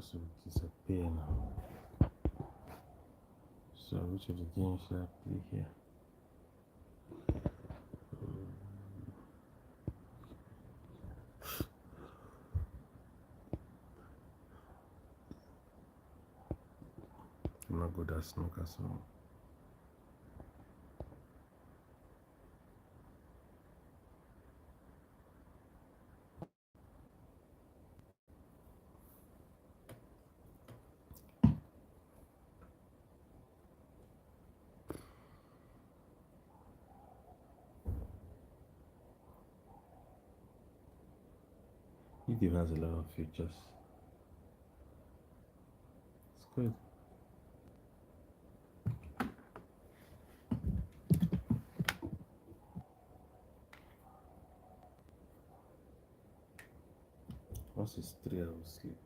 supposed to disappear now. So which of the games should I play here? I'm not good at snooker, so YouTube has a lot of features. It's good. Once it's 3 hours sleep.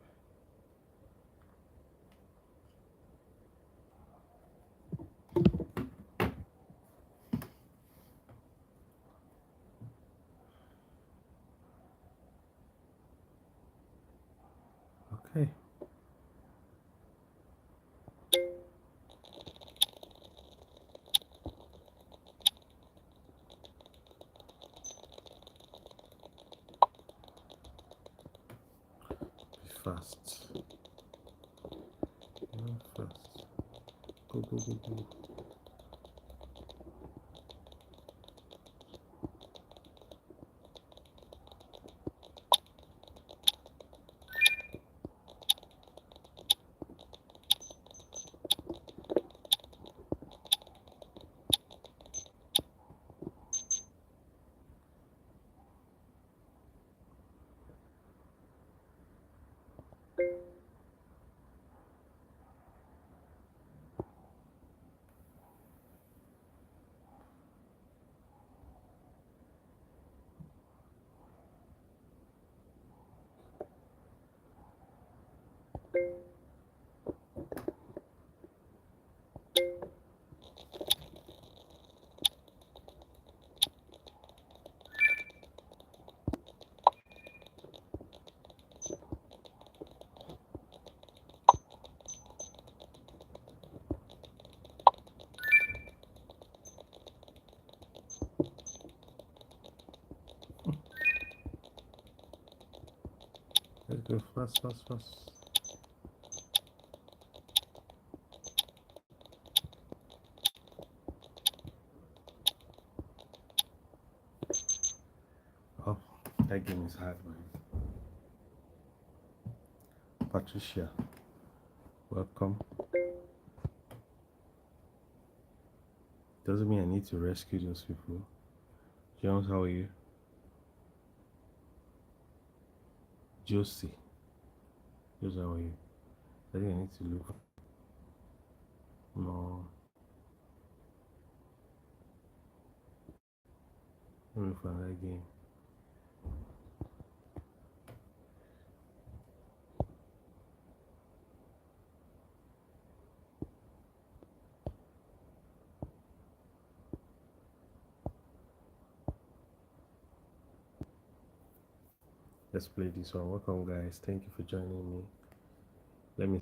Okay. Be fast. Fast. Go, go, go, go. Let's go fast, fast, fast. Oh, that game is hard, man. Patricia, welcome. Doesn't mean I need to rescue those people. Jones, how are you? Josie, Josie, how are you? I think I need to look more. Let me find that game. Let's play this one. Welcome, guys. Thank you for joining me. Let me.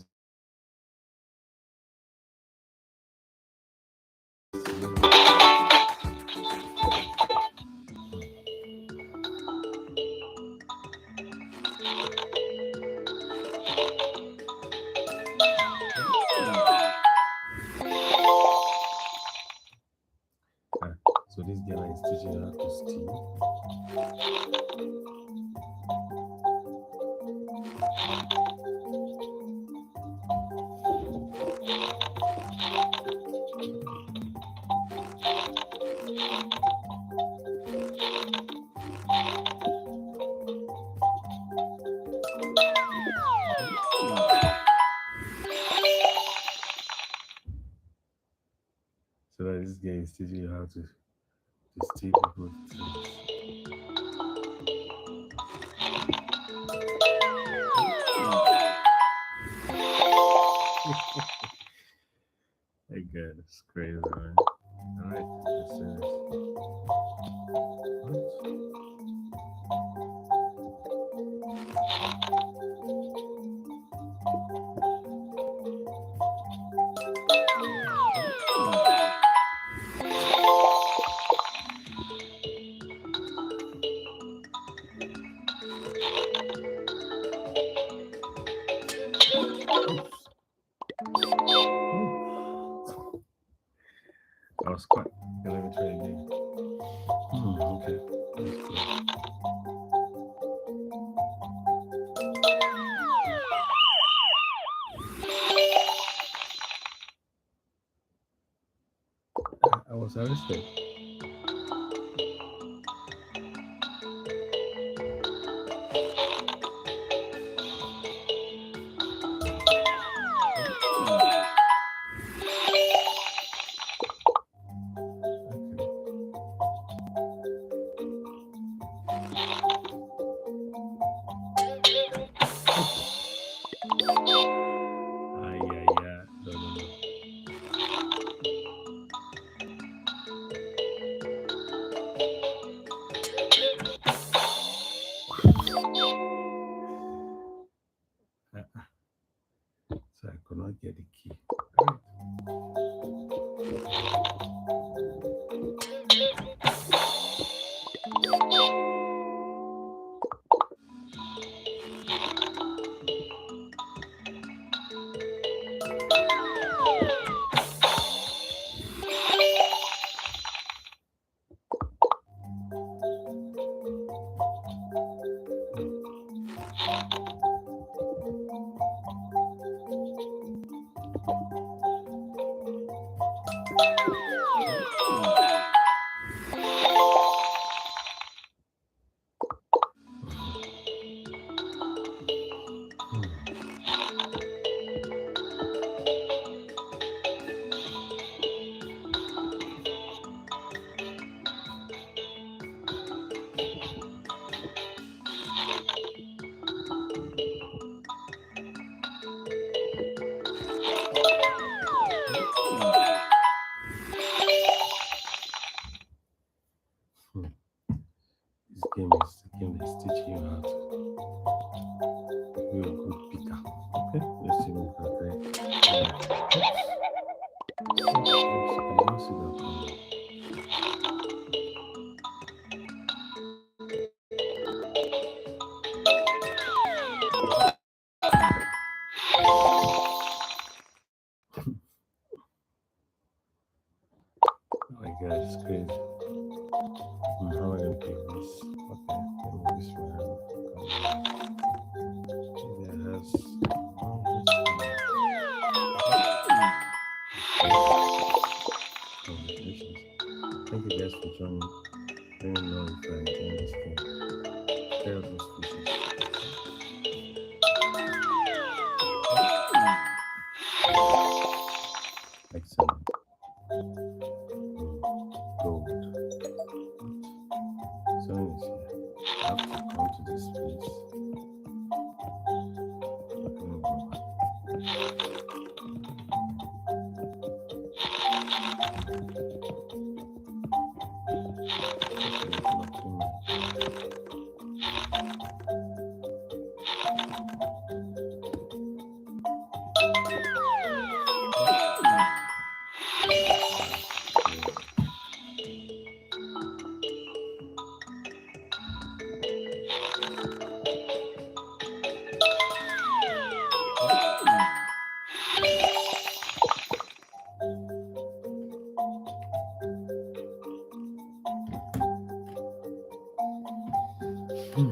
So this game is teaching you how to steal. So that this game is teaching you how to steal people's things. Hey, God, that's crazy, man. All right, let's do this. What? I was arrested. Ah, yeah, yeah. No, no, no. Uh-uh. So I could not get the key. Right. Hmm. Hmm. This game is the game that's teaching you how to be a good picker. Okay, let's see what we can try. I don't see that coming. Oh my god, it's crazy. How am I gonna pick this? Okay, let me use my hand. Maybe it has. Oh, congratulations. Thank you guys for joining. Let me know if you're enjoying this game. Terrible species. Excellent. Gold. So is here. I have to come to this place. Okay, no problem. Okay, it's not too much. Hmm.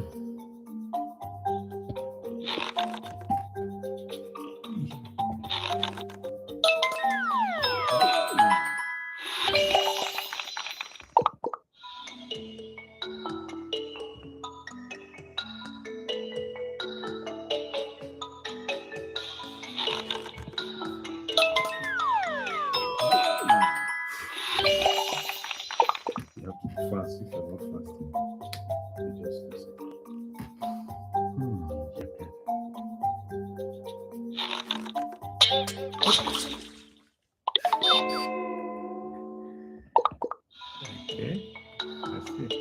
You have to be fast. If you're not fast, you just lose it. Okay. Okay. That's it.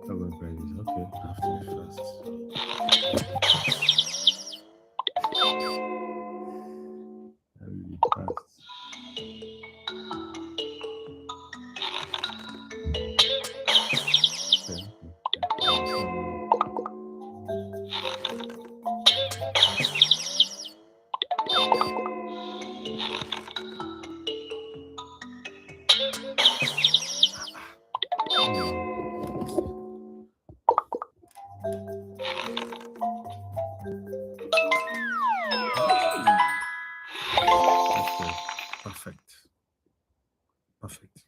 I'm going to try this. Okay. I have to be fast. Okay. Perfect. Perfect.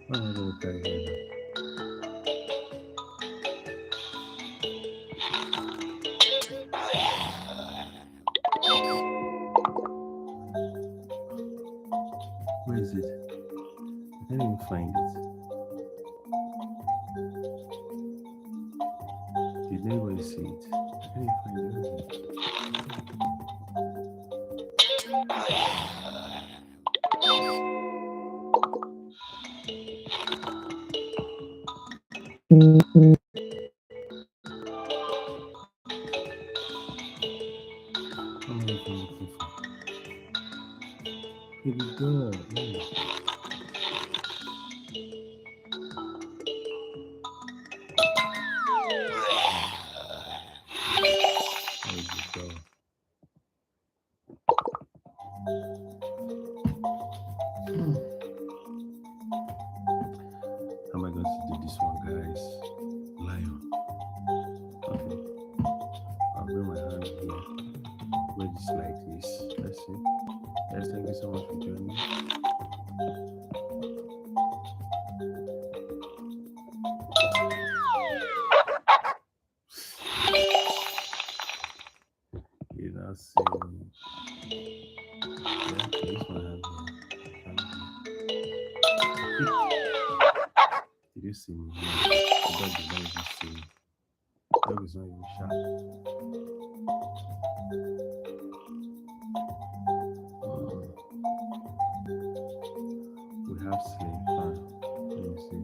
What am I going to tell you here now? Where is it? I can't even find it. Did anybody see it? I can't even find it. Where is it? What am I even looking for? Here we go. Yeah. There we go. How am I going to do this one, guys? Lion. Okay. I'll bring my hand here. Where this light is. Let's see. Guys, thank you so much for joining me. You know, see. Yeah, this one hand here. Did you see me? No. The dog is not even see me. The dog is not even sharp. We have slave fan. Let me see.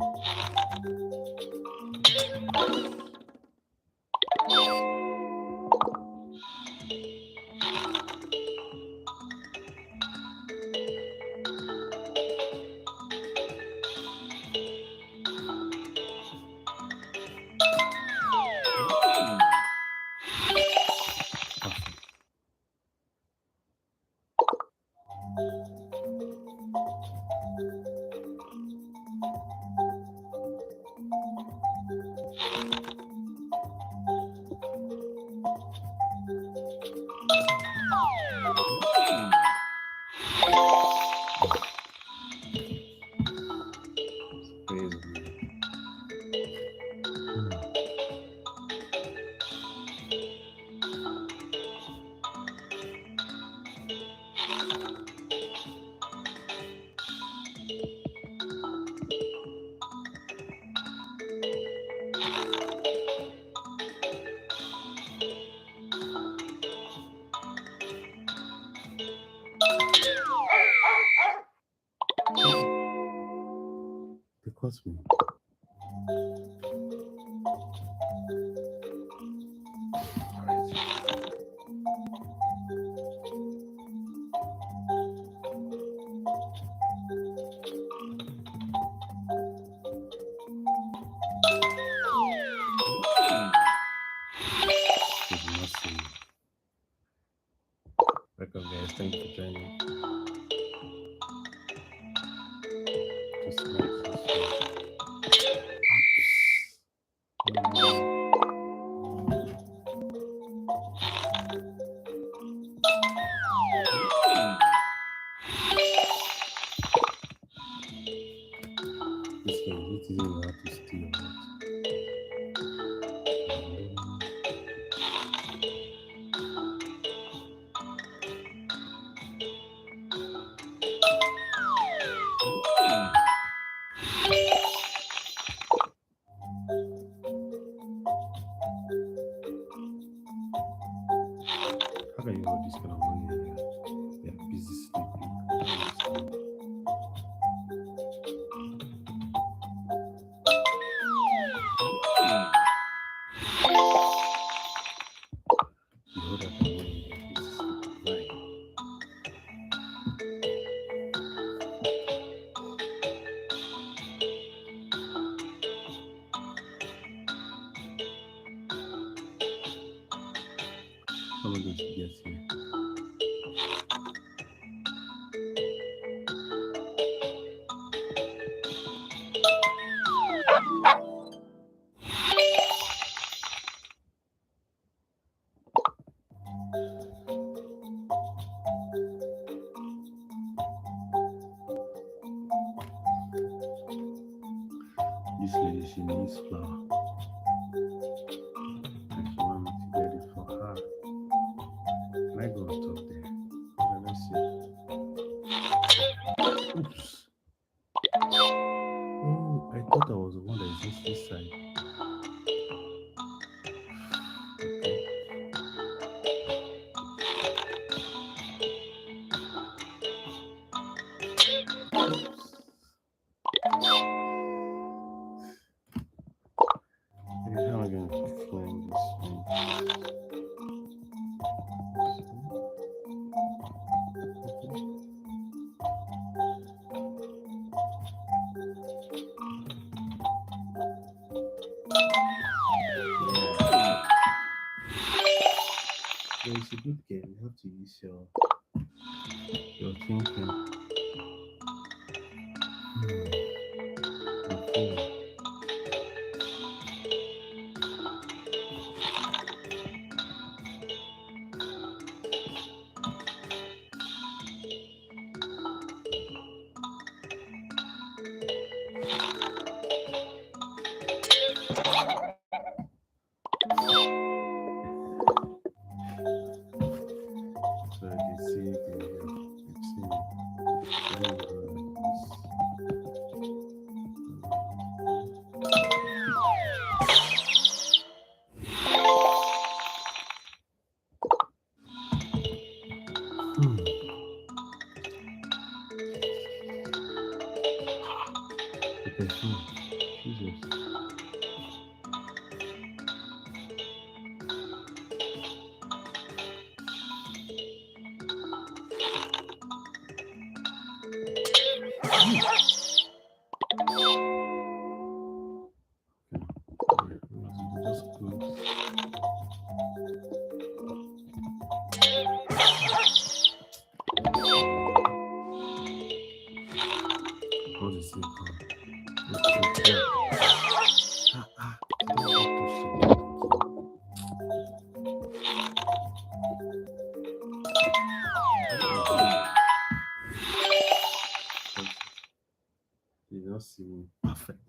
Praise the Lord. They caught me. They did not see me. Welcome, guys. Thank you for joining. Just like this. This guy, it is in how to steal. How can you hold this kind of money and you're busy sleeping? I don't understand. How am I going to get here? This lady, she needs flour. And she wants me to get it for her. Can I go on top there? Okay, let's see. Oops. Oh, I thought I was the one that is this side. Okay. Okay, how am I going to find this one? So it's a good game. You have to use your thinking. Okay. So you can see the perfume. Jesus. Just close. What is it called? It's you don't see me perfect.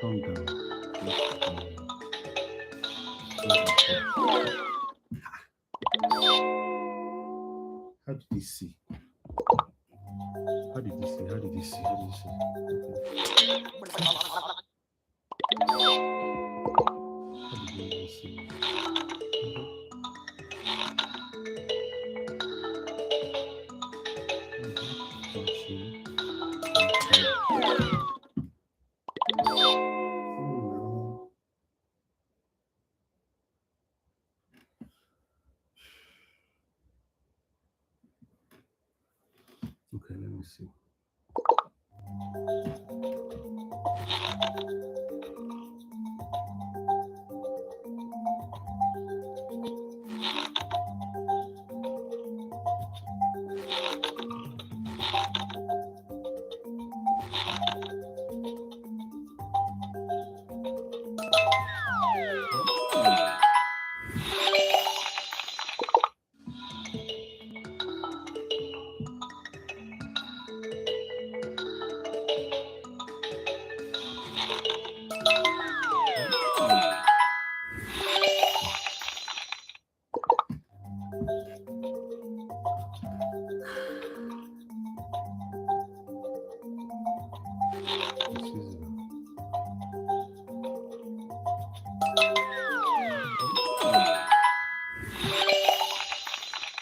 Calm down. How did he see? How did he see? How did he see? How did he see? Okay. How did he even see? Okay, let me see.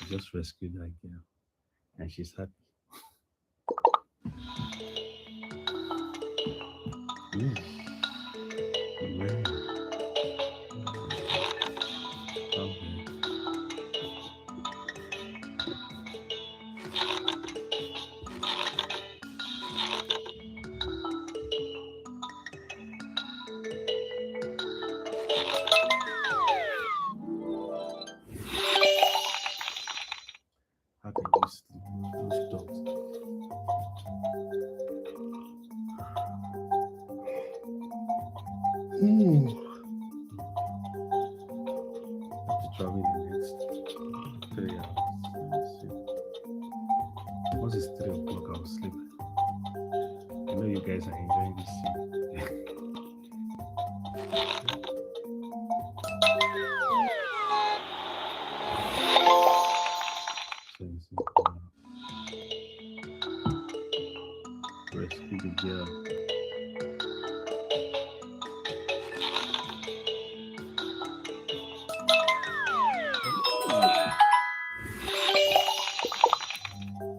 Just rescued that girl, and she's happy. How can you sleep? Those dogs. Have to travel in the next 3 hours. Let's see. Once it's 3 o'clock, I'll sleep. I know you guys are enjoying this scene. So you see, rescue the girl.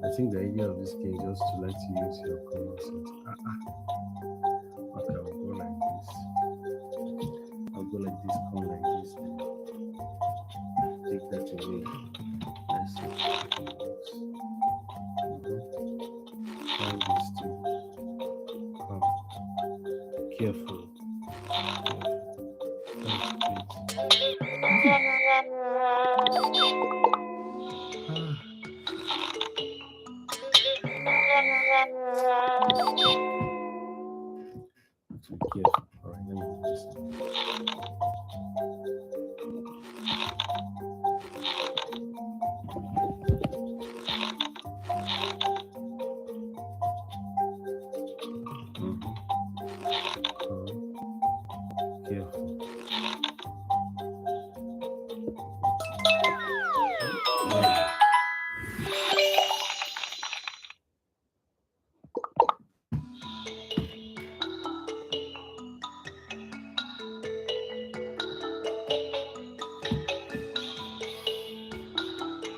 I think the idea of this game is just to let you use your common sense. Okay, I'll go like this. I'll go like this, come like this. Take that away. Let's see if it works. Try this too. Come. Careful. To be careful. Alright, let me do this. Careful.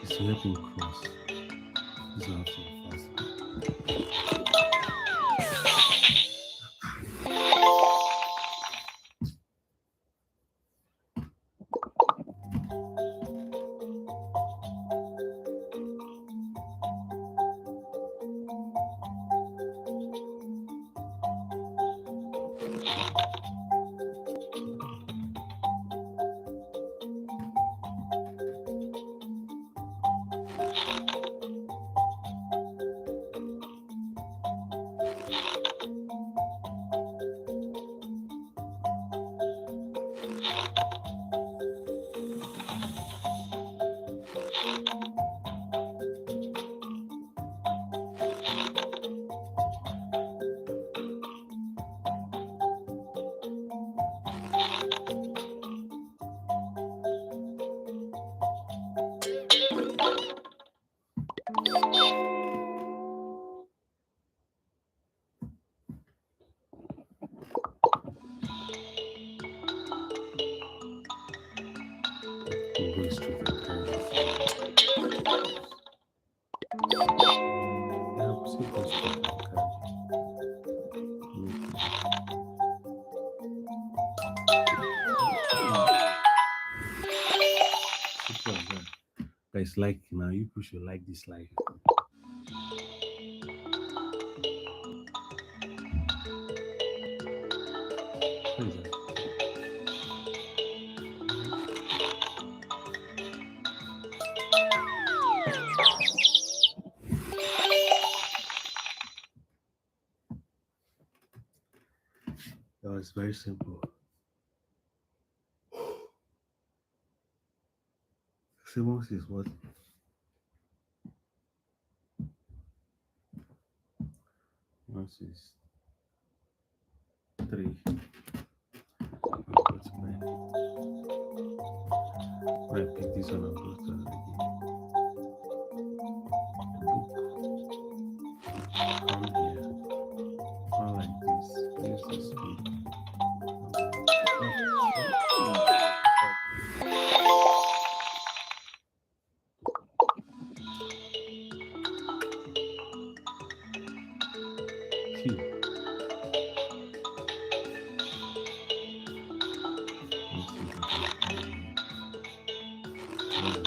It's helping cross. This will have to be fast. We'll go straight and carry this. Yeah, we'll see go straight and carry. Simple as that. Guys, like now, you people should like this live. What is that? Oh, it's very simple. Simple is what? Once is 3. I'll go to 9. When I pick this one, I'll go to it again. Come here. Come like this. Use this key. Key. Let's see if I can find it.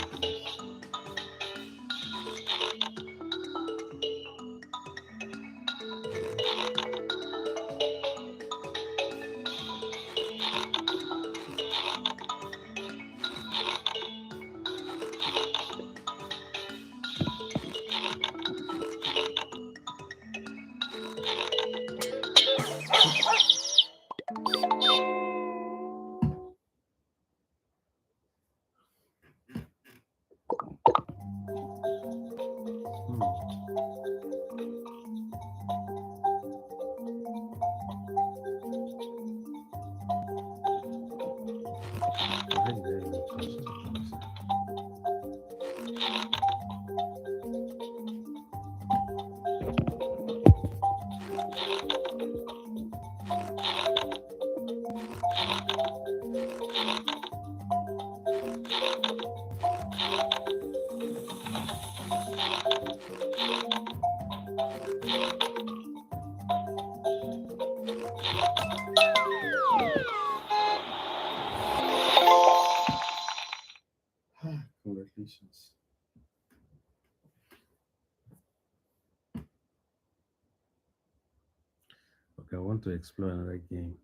Okay, I want to explore another game.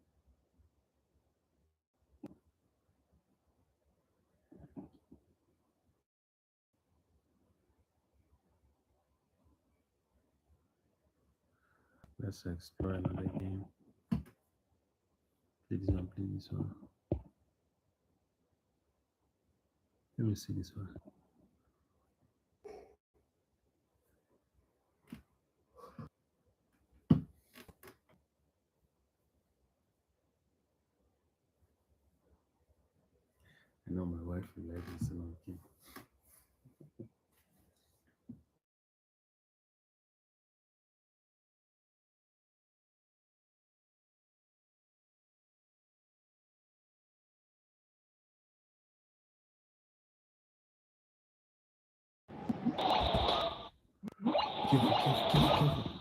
Let's explore another game. Play this one, play this one. Let me see this one. I know my wife will like this one. Okay. Careful, careful, careful, careful.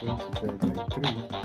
First place. Going to bed by 3.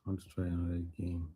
I want to try another game.